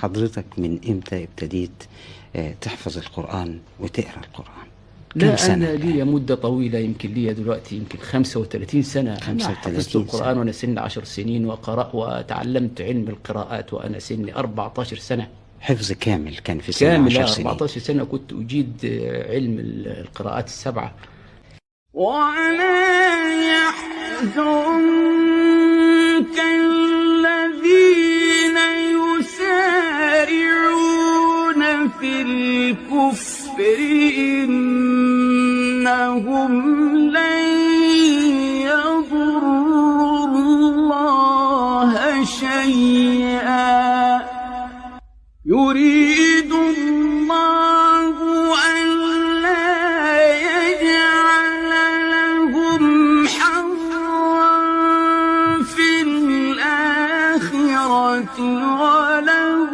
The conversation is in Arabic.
حضرتك من إمتى ابتديت تحفظ القرآن وتقرأ القرآن؟ لا أنا لي مدة طويلة، يمكن لي دلوقتي يمكن 35 سنة. 35 أنا حفظت القرآن وأنا سن 10 سنين، وتعلمت علم القراءات وأنا سن 14 سنة. حفظ كامل كان في سن 10 سنين. 14 سنة كنت أجيد علم القراءات السبعة. ولا يحزنك الذين يسارعون في الكفر إنهم لن يضروا الله شيئا يريد